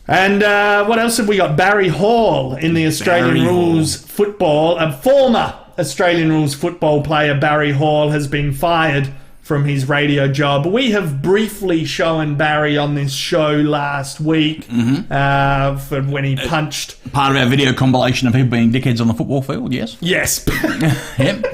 And what else have we got? Barry Hall in the Australian Rules football. A former Australian Rules football player, Barry Hall, has been fired from his radio job. We have briefly shown Barry on this show last week for when he punched... Part of our video compilation of people being dickheads on the football field, yes? Yes. Yep.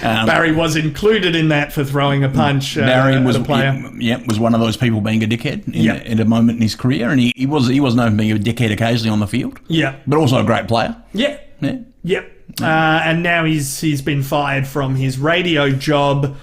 Barry was included in that for throwing a punch Barry was at a player. Was one of those people being a dickhead in a moment in his career, and he was known for being a dickhead occasionally on the field. Yeah, but also a great player. Yeah. And now he's been fired from his radio job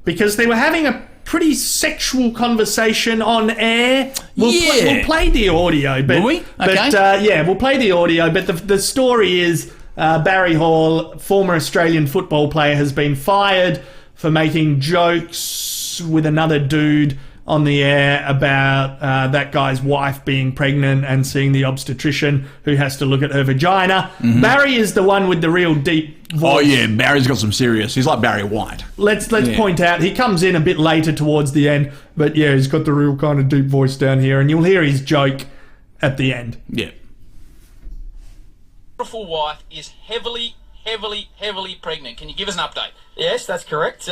because they were having a pretty sexual conversation on air. We'll play the audio. But, Will we? Okay. But we'll play the audio. But the story is... Barry Hall, former Australian football player, has been fired for making jokes with another dude on the air about that guy's wife being pregnant and seeing the obstetrician who has to look at her vagina. Barry is the one with the real deep voice. Oh yeah, Barry's got some serious. He's like Barry White. Let's point out, he comes in a bit later towards the end, but yeah, he's got the real kind of deep voice down here, and you'll hear his joke at the end. Yeah. Beautiful wife is heavily pregnant. Can you give us an update? Yes, that's correct.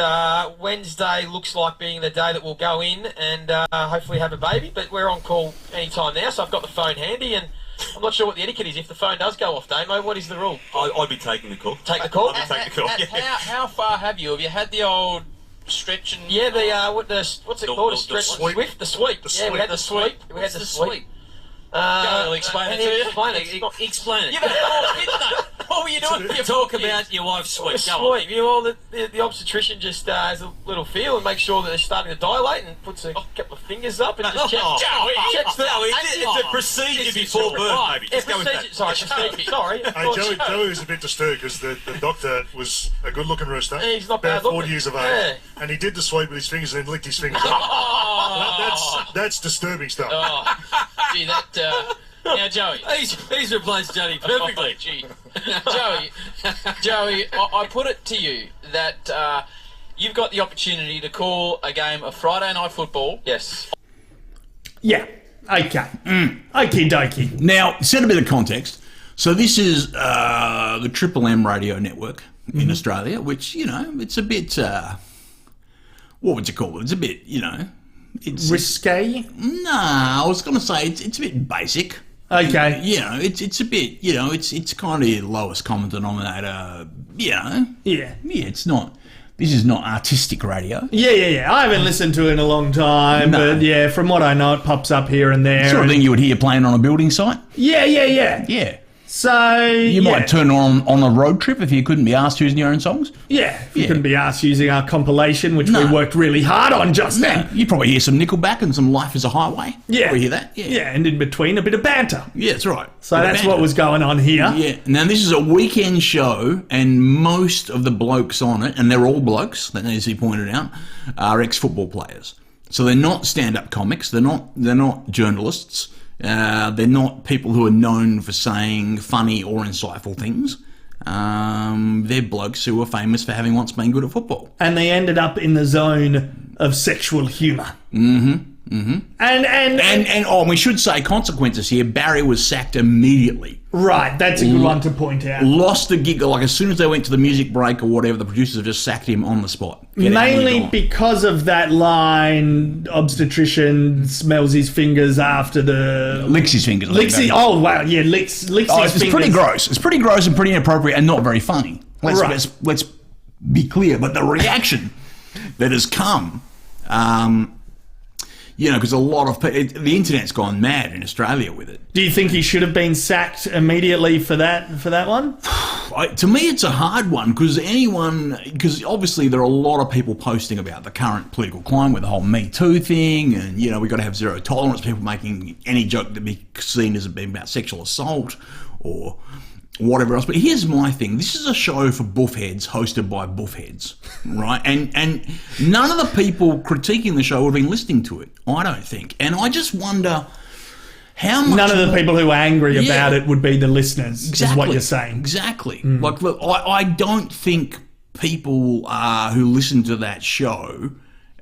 Wednesday looks like being the day that we'll go in and hopefully have a baby, but we're on call any time now, so I've got the phone handy, and I'm not sure what the etiquette is if the phone does go off, Damo. What is the rule? I'd be taking the call. Take the call? I'd be taking the call, yeah. How far have you? Have you had the old stretch and... Yeah, what's it called? The sweep. The sweep. Yeah, we had the sweep. We had the sweep. Can't really explain it to you. Explain it. Yeah, but what were you doing? Talk about your wife's sweep. Sweep. You know, the obstetrician just has a little feel and makes sure that they're starting to dilate and puts a couple of fingers up and just checks. It's a procedure before birth, maybe. Just go with that. Sorry. Hey, Joey was a bit disturbed because the doctor was a good-looking rooster. He's not about bad 40 years of age, and he did the sweep with his fingers and then licked his fingers up. That's disturbing stuff. Gee, now, Joey. He's replaced Johnny perfectly. Gee. Joey, I put it to you that you've got the opportunity to call a game of Friday night football. Yes. Yeah. Okay. Okie dokie. Now, set a bit of context. So this is the Triple M radio network in Australia, which, it's a bit... what would you call it? It's a bit, It's risque? Nah, I was going to say it's a bit basic. Okay. It's a bit, it's kind of your lowest common denominator, Yeah. Yeah, it's not, this is not artistic radio. Yeah. I haven't listened to it in a long time, but yeah, from what I know, it pops up here and there. Sort of thing you would hear playing on a building site. Yeah. Yeah. So you might turn on a road trip if you couldn't be asked using your own songs. Yeah, if you couldn't be asked using our compilation, which we worked really hard on just then. You'd probably hear some Nickelback and some Life is a Highway. Yeah, probably hear that. Yeah, and in between a bit of banter. Yeah, that's right. So that's what was going on here. Yeah. Now this is a weekend show, and most of the blokes on it, and they're all blokes, that needs to be pointed out, are ex-football players. So they're not stand-up comics. They're not journalists. They're not people who are known for saying funny or insightful things. They're blokes who are famous for having once been good at football. And they ended up in the zone of sexual humour. And we should say consequences here. Barry was sacked immediately. Right, that's a good one to point out. Lost the gig, like as soon as they went to the music break or whatever, the producers have just sacked him on the spot. Mainly because of that line, obstetrician smells his fingers after the... Licks his fingers. Licks his fingers. It's pretty gross. It's pretty gross and pretty inappropriate and not very funny. Let's be clear. But the reaction that has come... because a lot of people, the internet's gone mad in Australia with it. Do you think he should have been sacked immediately for that one? To me, it's a hard one because obviously there are a lot of people posting about the current political climate with the whole Me Too thing, and we've got to have zero tolerance. People making any joke to be seen as being about sexual assault or whatever else. But here's my thing. This is a show for buffheads hosted by buffheads, right? And none of the people critiquing the show would have been listening to it, I don't think. And I just wonder how much... None of the people who are angry about it would be the listeners, is what you're saying. Exactly. Like, look, I don't think people who listen to that show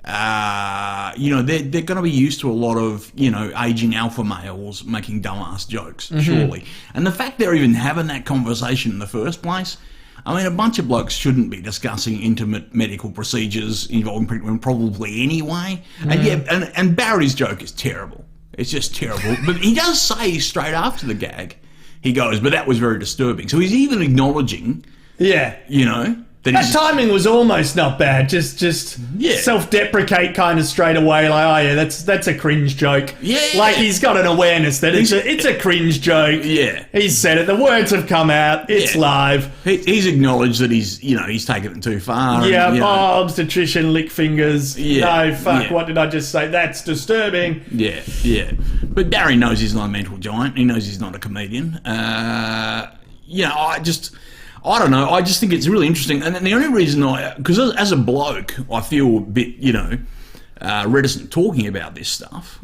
they're going to be used to a lot of, aging alpha males making dumbass jokes, surely. And the fact they're even having that conversation in the first place, I mean, a bunch of blokes shouldn't be discussing intimate medical procedures involving pregnant women probably anyway. And Barry's joke is terrible. It's just terrible. But he does say straight after the gag, he goes, but that was very disturbing. So he's even acknowledging, that timing was almost not bad. Just self-deprecate kind of straight away. Like, oh yeah, that's a cringe joke. Yeah. He's got an awareness that it's a cringe joke. Yeah. He's said it. The words have come out. It's live. He's acknowledged that he's taken it too far. Yeah. And, obstetrician lick fingers. Yeah. No, fuck. Yeah. What did I just say? That's disturbing. Yeah. Yeah. But Barry knows he's not a mental giant. He knows he's not a comedian. I don't know. I just think it's really interesting. And the only reason because as a bloke, I feel a bit, reticent talking about this stuff.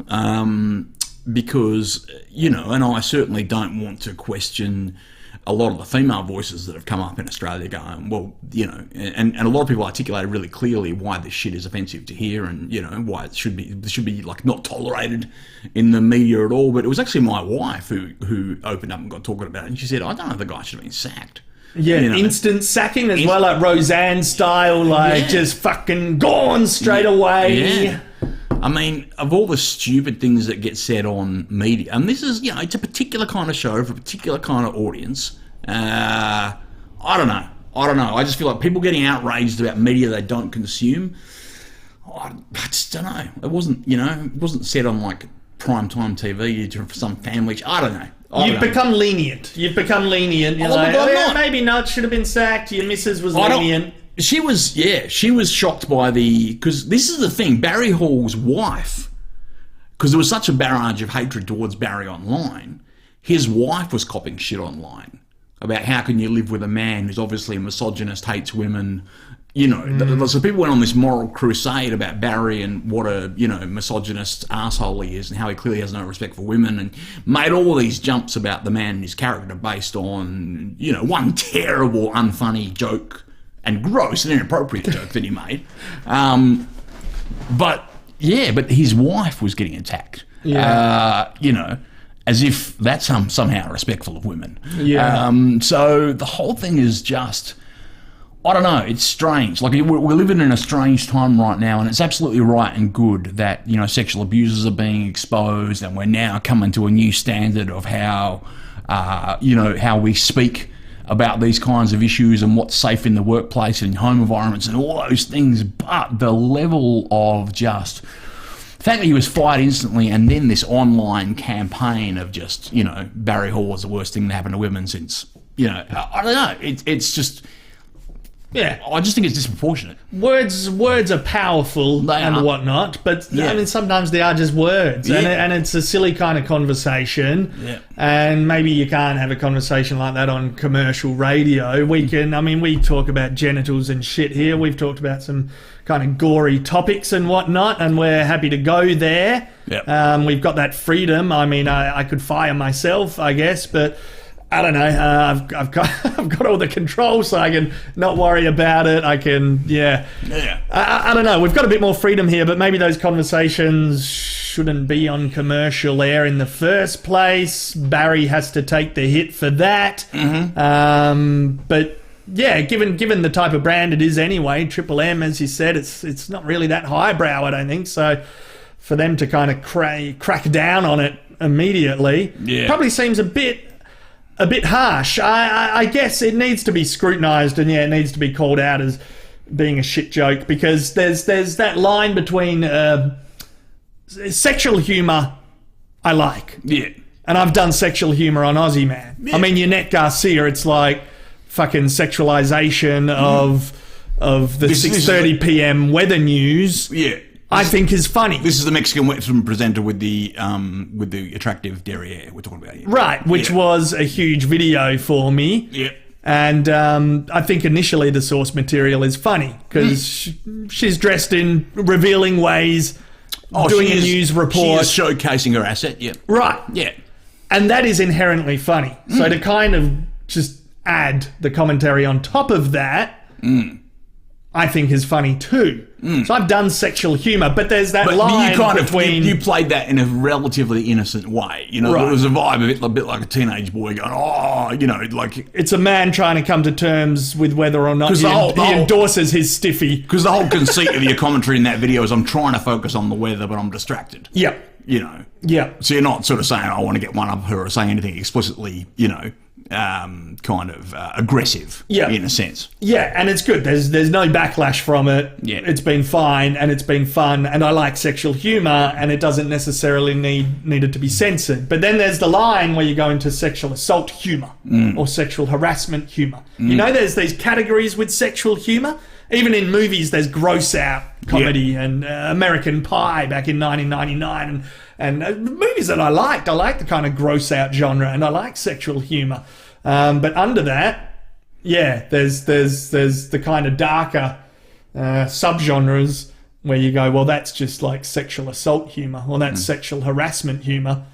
Because, and I certainly don't want to question a lot of the female voices that have come up in Australia going, well, and a lot of people articulated really clearly why this shit is offensive to hear and, why it should be like not tolerated in the media at all. But it was actually my wife who opened up and got talking about it. And she said, I don't know if the guy should have been sacked. Yeah, instant sacking as well, like Roseanne style, just fucking gone straight away. Yeah. I mean, of all the stupid things that get said on media, and this is, it's a particular kind of show for a particular kind of audience. I don't know. I just feel like people getting outraged about media they don't consume. I just don't know. It wasn't said on like primetime TV for some family. I don't know. You've become lenient. You're like, maybe not. Should have been sacked. Your missus was lenient. She was shocked by because this is the thing, Barry Hall's wife, because there was such a barrage of hatred towards Barry online, his wife was copping shit online about how can you live with a man who's obviously a misogynist, hates women, So people went on this moral crusade about Barry and what a, misogynist asshole he is and how he clearly has no respect for women and made all these jumps about the man and his character based on, one terrible, unfunny joke and gross and inappropriate joke that he made. But his wife was getting attacked. As if that's somehow respectful of women. Yeah. So the whole thing is just, I don't know, it's strange. Like, we're living in a strange time right now, and it's absolutely right and good that, sexual abusers are being exposed, and we're now coming to a new standard of how, how we speak about these kinds of issues and what's safe in the workplace and in home environments and all those things. But the level of just... the fact that he was fired instantly and then this online campaign of just, Barry Hall was the worst thing that happened to women since, I don't know. It's just... yeah, I just think it's disproportionate. Words are powerful and whatnot, but I mean, sometimes they are just words, and it's a silly kind of conversation. Yeah. And maybe you can't have a conversation like that on commercial radio. We talk about genitals and shit here. We've talked about some kind of gory topics and whatnot, and we're happy to go there. Yep. We've got that freedom. I mean, I could fire myself, I guess, but I don't know. I've got all the control, so I can not worry about it. I can, I don't know. We've got a bit more freedom here, but maybe those conversations shouldn't be on commercial air in the first place. Barry has to take the hit for that. Mm-hmm. But yeah, given the type of brand it is anyway, Triple M, as you said, it's not really that highbrow, I don't think. So for them to kind of crack down on it immediately probably seems a bit harsh. I guess it needs to be scrutinised, and it needs to be called out as being a shit joke, because there's that line between sexual humour I like. Yeah. And I've done sexual humour on Ozzy, man. Yeah. I mean, your Net Garcia, it's like fucking sexualisation of the 6:30 p.m. weather news. Yeah. I think is funny. This is the Mexican Western presenter with the attractive derriere we're talking about here. Right, which was a huge video for me. Yeah. And I think initially the source material is funny because she's dressed in revealing ways, doing a news report. She is showcasing her asset, yeah. Right. Yeah. And that is inherently funny. So to kind of just add the commentary on top of that... I think is funny too. So I've done sexual humour, but there's that line between... You played that in a relatively innocent way. You know, Right. There was a vibe a bit like a teenage boy going, oh, you know, like... It's a man trying to come to terms with whether or not 'Cause he, the whole- he endorses his stiffy. Because the whole conceit of your commentary in that video is I'm trying to focus on the weather, but I'm distracted. Yep. You know. Yep. So you're not sort of saying, I want to get one up her or saying anything explicitly, you know, kind of aggressive in a sense. Yeah, and it's good. There's no backlash from it. Yeah. It's been fine and it's been fun, and I like sexual humour, and it doesn't necessarily need it to be censored. But then there's the line where you go into sexual assault humour or sexual harassment humour. You know, there's these categories with sexual humour. Even in movies, there's gross out comedy and American Pie back in 1999 and movies that I liked. I like the kind of gross out genre, and I like sexual humour. But under that, there's the kind of darker subgenres where you go, well, that's just like sexual assault humour, or that's sexual harassment humour.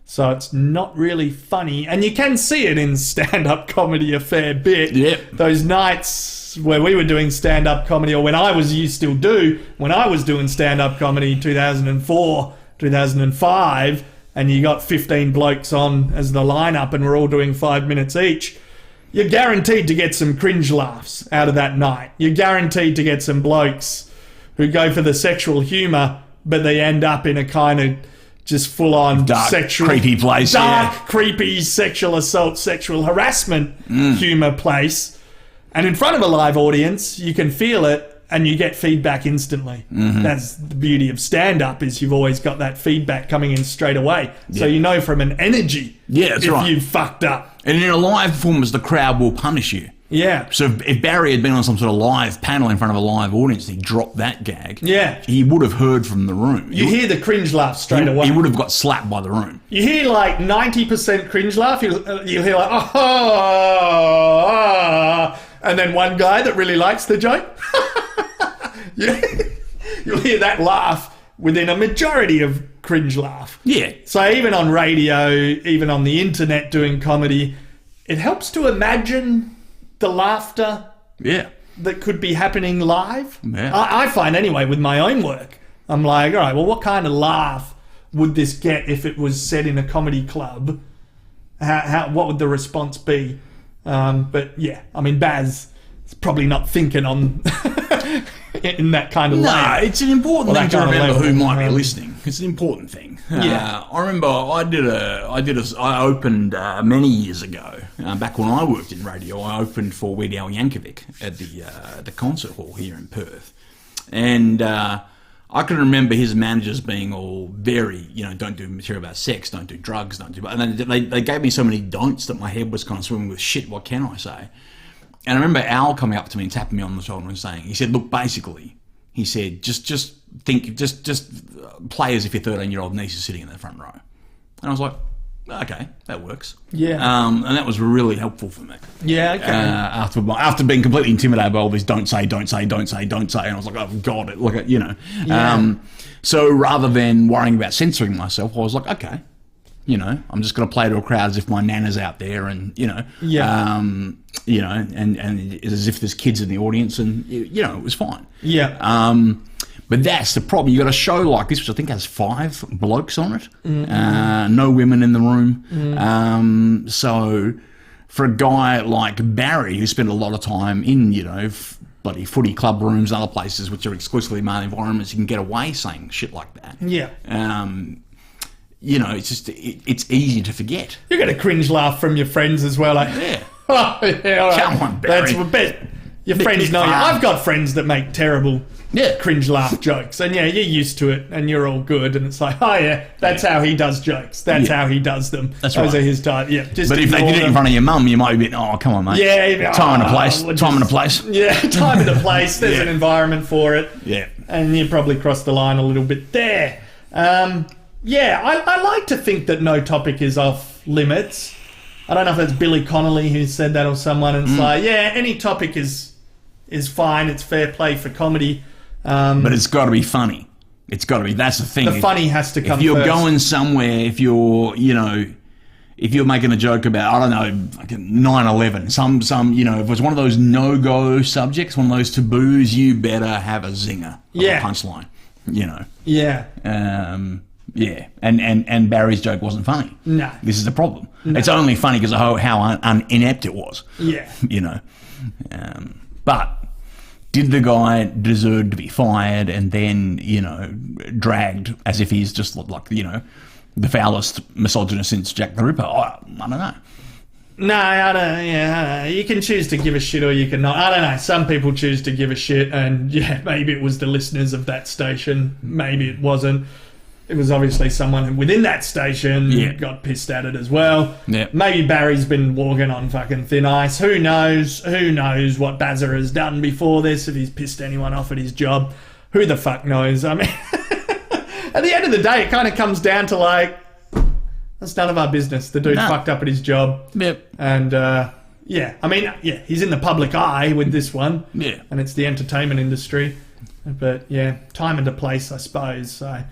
So it's not really funny, and you can see it in stand-up comedy a fair bit. Yep. Those nights where we were doing stand-up comedy, or when you still do, when I was doing stand-up comedy 2004, 2005, and you got 15 blokes on as the lineup and we're all doing 5 minutes each, you're guaranteed to get some cringe laughs out of that night. You're guaranteed to get some blokes who go for the sexual humour, but they end up in a kind of just full-on Dark, sexual... creepy place, Dark, creepy sexual assault, sexual harassment humour place. And in front of a live audience, you can feel it and you get feedback instantly. That's the beauty of stand-up, is you've always got that feedback coming in straight away. So you know from an energy that's if right. you've fucked up. And in a live performance, the crowd will punish you. Yeah. So if Barry had been on some sort of live panel in front of a live audience and he dropped that gag, Yeah. he would have heard from the room. You hear the cringe laugh straight away. He would have got slapped by the room. You hear like 90% cringe laugh. You'll hear like, oh, and then one guy that really likes the joke. You'll hear that laugh within a majority of cringe laugh. Yeah. So even on radio, even on the internet doing comedy, it helps to imagine the laughter Yeah. that could be happening live. Yeah. I find anyway with my own work, I'm like, all right, well, what kind of laugh would this get if it was said in a comedy club? What would the response be? But yeah, I mean, Baz is probably not thinking on in that kind of No, lane. it's an important thing to that kind of remember who level. might be listening. It's an important thing. Yeah. I remember I opened many years ago, back when I worked in radio, I opened for Weird Al Yankovic at the concert hall here in Perth. And I can remember his managers being all very, don't do material about sex, don't do drugs, don't do... And they gave me so many don'ts that my head was kind of swimming with shit, what can I say? And I remember Al coming up to me and tapping me on the shoulder and saying, he said, look, basically, he said, just play as if your 13-year-old niece is sitting in the front row. And I was like, okay, that works. Yeah. And that was really helpful for me. Yeah, okay. After being completely intimidated by all these don't say, and I was like, oh, God, Yeah. So rather than worrying about censoring myself, I was like, okay, I'm just going to play to a crowd as if my nana's out there and, and as if there's kids in the audience and, it was fine. Yeah. But that's the problem. You got a show like this, which I think has 5 blokes on it, no women in the room. So for a guy like Barry, who spent a lot of time in, bloody footy club rooms and other places which are exclusively male environments, you can get away saying shit like that. Yeah. It's just it's easy to forget. You get a cringe laugh from your friends as well. Like, Yeah. oh, yeah, all right. Come on, Barry. That's a bit. Your friends bit know you. far. I've got friends that make terrible Yeah. cringe laugh jokes, and you're used to it, and you're all good, and it's like, oh yeah, that's how he does jokes. That's how he does them. That's Those right. are his type. Yeah, just But if they ignore did it in them. front of your mum, you might be, oh, come on, mate. Yeah, Time and a place. we'll Time and a just- place. Yeah, time and a place. There's Yeah. an environment for it. Yeah. And you probably crossed the line a little bit there. I like to think that no topic is off limits. I don't know if it's Billy Connolly who said that or someone, and it's like, yeah, any topic is fine. It's fair play for comedy. But it's got to be funny. It's got to be. That's the thing. The funny has to come If you're first. going somewhere, if you're, if you're making a joke about, I don't know, fucking 9/11, some, you know, if it was one of those no-go subjects, one of those taboos, you better have a zinger, Yeah. a punchline, you know. Yeah. Yeah, and Barry's joke wasn't funny. No. This is the problem. It's only funny because of how inept it was. Yeah. You know. But did the guy deserve to be fired and then, you know, dragged as if he's just like, you know, the foulest misogynist since Jack the Ripper? I don't know. No, I don't. Yeah, I don't know. You can choose to give a shit or you can not. I don't know. Some people choose to give a shit, and yeah, maybe it was the listeners of that station. Maybe it wasn't. It was obviously someone within that station got pissed at it as well. Yeah. Maybe Barry's been walking on fucking thin ice. Who knows? Who knows what Bazza has done before this? If he's pissed anyone off at his job, who the fuck knows? I mean, at the end of the day, it kind of comes down to like, that's none of our business. The dude fucked up at his job. Yep. And yeah, I mean, yeah, he's in the public eye with this one. Yeah. And it's the entertainment industry. But yeah, time and a place, I suppose. So